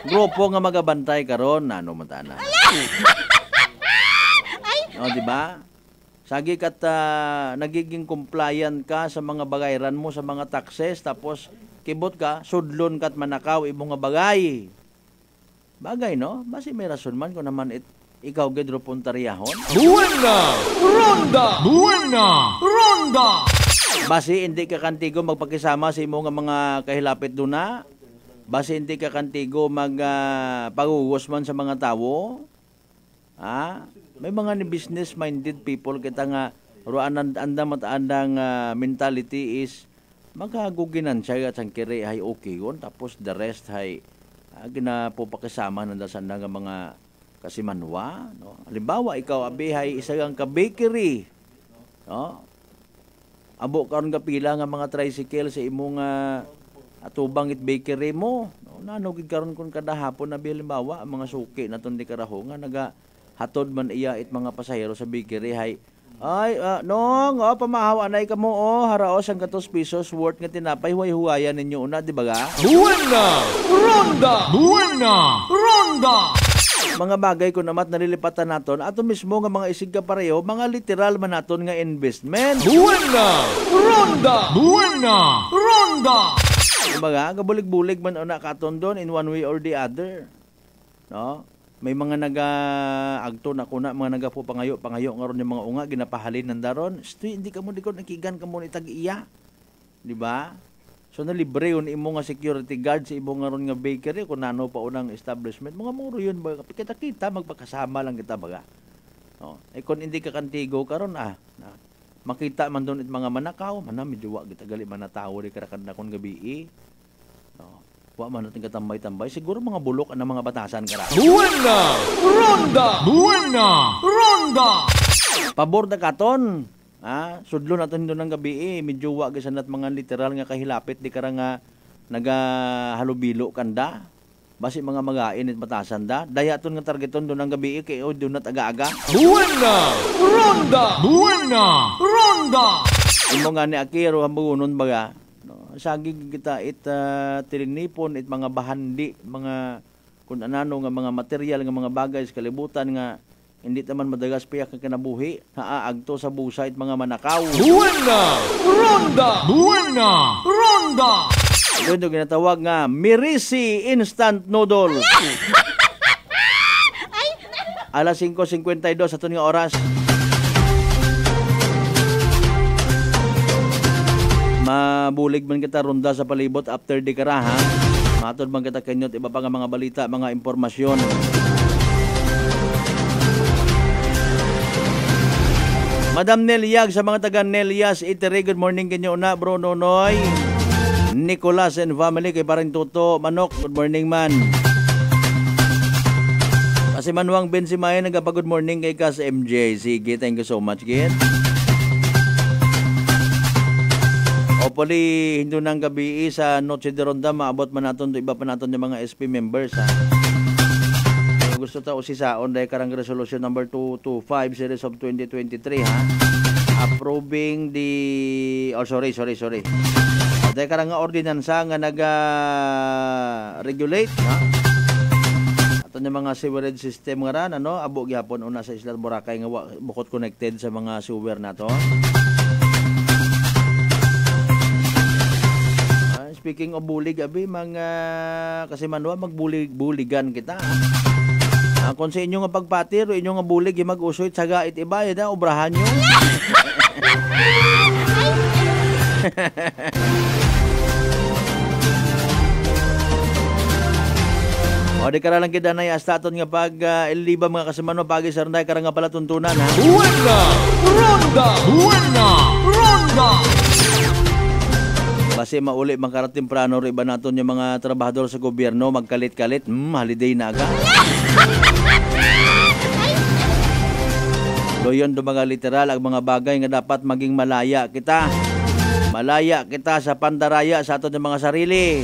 Grupo nga magabantay karon ano man tana. No, di ba? Sagi kat nagiging compliant ka sa mga bagayran mo sa mga taxes, tapos kibot ka, sudlon kat manakaw imong nga bagay. Bagay, no? Basi may rason man kung naman ikaw gedro puntaryahon. Buena! Ronda! Buena! Ronda! Basi hindi ka kantigo magpakisama sa imong nga mga kahilapit duna. Basi hindi ka kantigo pagugos man sa mga tawo. May mga business-minded people kita nga ruan andang mentality is magkaguginan siya at ang kiri ay okay yun, tapos the rest ay ginapupakisama ng dasanda nga mga kasimanwa, no? Halimbawa ikaw abi ay isa kang ka-bakery, no? Abo karon ka pila nga mga tricycle sa imong atubang it bakery mo, no? Nanugid karon kun kada hapon na halimbawa ang mga suki naton di karaho nga hatod man iya it mga pasahero sa bakery ay nong pamahawa na ka mo haraos ang 2 pesos worth nga tinapay huway-huwayan ninyo una di ba ga? Buena! Ronda! Buena! Ronda! Mga bagay ko namat nalilipatan naton ato mismo nga mga isig ka pareho, mga literal man naton nga investment. Buena! Ronda! Buena! Ronda! Diba gabulig-bulig man una katon doon in one way or the other, no? May mga naga-agto na kuna, mga nagapo pangayo nga ron yung mga unga, ginapahalin ng daron. Hindi ka mo dikot, nakigan ka mo itag-iya. Diba? So nalibre yun imo nga security guard sa imo nga ron nga bakery kung nano pa unang establishment. Mga muro yun ba? Kita-kita magpakasama lang kita baga. No. Kung hindi ka kantigo karon makita man doon it mga manakaw, medyo wa kita gali manatawo di karakanda kon gabi. No. Wa man natin katambay-tambay. Siguro mga bulok ang mga batasan kara. Buena! Ronda! Buena! Ronda! Pabor na katon. Sudlo natin doon ng gabi medyo wa gisanat mga literal nga kahilapit di kara nga nagahalubilo kanda. Basi mga magain at batasan da. Dayaton nga targeton doon ng gabi kay doon na aga-aga. Buena! Ronda! Buena! Ronda! Imo nga ni Akiro hambunon baga. Sagig kita tirinipon mga bahandi, mga kung anano nga mga material nga mga bagay sa kalibutan nga hindi naman madagas piyak ang kinabuhi, naaagto sa busa mga manakaw. Buena! Ronda! Buena! Ronda! Ito yung ginatawag nga Mirisi Instant Noodles. Alas 5:52 sa ito nga oras. Mabulig man kita ronda sa palibot after di kara ha. Matod man kita kanyot iba pa nga mga balita, mga impormasyon. Madam Nelyag sa mga taga Nelyas Iteri, good morning kanyo na bro Nonoy. Nicolas and family kay paring Toto Manok, good morning man. Kasi Manuang Bensimay nagapa good morning kay Kas MJ. Sige, thank you so much kid. Hopefully, hindi nang gabi sa Noche de Ronda, maabot man natin iba pa natin yung mga SP members ha. Gusto ta usisaon dahil karang resolution number 225 series of 2023 ha. Approving the sorry. Dahil karang nga ordinansa nga regulate ha. Ato yung mga sewerage system nga ran abo gyapon una sa Isla Boracay nga bukod connected sa mga sewer nato. Speaking of bulig abi mga kasi manwa magbuligan kita. Kung sa inyo nga pagpatir, inyo nga bulig, mag-usoy, tsaga, itiba, yun obrahan nyo. O, di kara lang kita na i-astaton nga pag iliba mga kasamano, pagi sarnday, kara nga pala tuntunan, ha? Buena! Ronda! Buena! Ronda! Basi mauli mga temprano iba naton yung mga trabahador sa gobyerno magkalit-kalit, holiday na aga. Doyon do mga literal ang mga bagay nga dapat maging malaya kita. Malaya kita sa pandaraya sa aton yung mga sarili.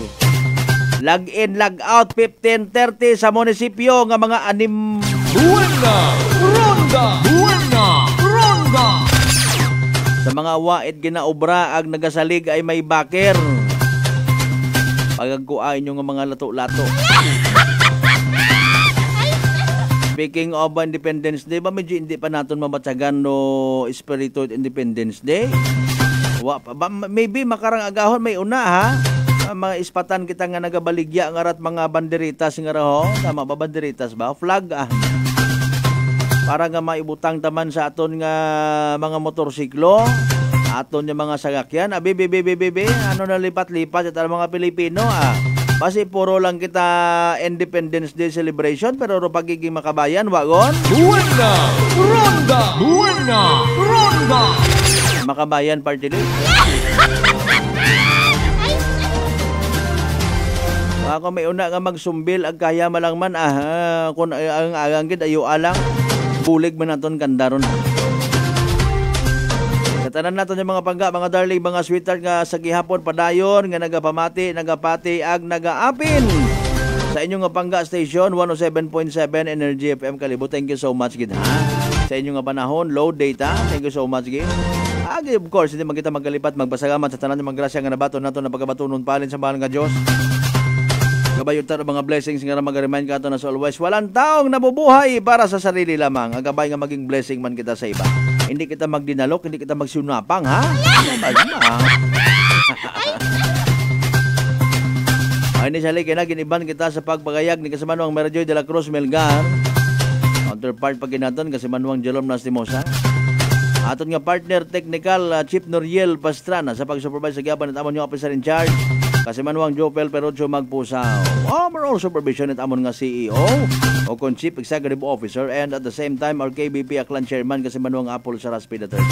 Log in, log out 15:30 sa munisipyo nga mga anim. Buena! Ronda! Buena! Ronda! Sa mga wait ginaobra ag nagasalig ay may baker. Pagagkuain nyo nga mga lato-lato. Speaking of Independence Day, ba medyo hindi pa natin mamatsagan no Espiritu Independence Day? Maybe makarang agahon may una ha. Mga ispatan kita nga nagabaligya nga rat mga banderitas nga raho. Tama ba banderitas ba? Flag para nga maibutang taman sa aton nga mga motorsiklo, aton nga mga sagakyan, ano na lipat-lipat at mga Pilipino Kasi puro lang kita Independence Day celebration pero pagiging makabayan, wagon? Buena! Ronda! Buena! Ronda! Makabayan party list. Ako may una nga magsumbil ag kaya malangman kung ang agangkid ayo alang bulig man naton kandaron. Katanan naton yung mga pangga, mga darling, mga sweetheart nga sa gihapon padayon nga nagapati ag nagaapin sa inyong nga pangga station 107.7 Energy FM Kalibo. Thank you so much gid ha. Sa inyong nga panahon, low data. Thank you so much gid. Of course, hindi man kita magkalipat magpasalamat sa tanan ng mga grasya nga nabaton nato na pagabatunon palin sa mahal nga Dios. Kabayo taro mga blessings nga mag-remind ka na as always, walang taong nabubuhay para sa sarili lamang. Ang gabay nga maging blessing man kita sa iba. Hindi kita magdinalok, hindi kita magsunapang, ha? Ay ni sali kina giniban kita sa pagpagayag ni Kasamanuang Merjoy de la Cruz Melgar. Counterpart pag ginaton Kasamanuang Jerome Lastimosa. Aton nga partner technical Chief Noriel Pastrana sa pag-supervise sa giaban at amon yung officer in charge. Kasi manuang Jopel Perocho Magpusaw. Overall supervision at amon nga CEO o kon Chief Executive Officer and at the same time our KBP Aklan Chairman kasi manuang Apple sa Raspidators.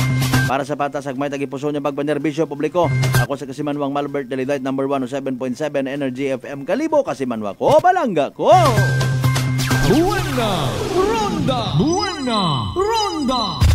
Para sa patas agmay tagipuso niya pagpanerbisyo publiko. Ako sa kasi manuang Malbert Delidite number 107.7 Energy FM Kalibo kasi manuang ko balangga ko. Buena Ronda! Buena Ronda!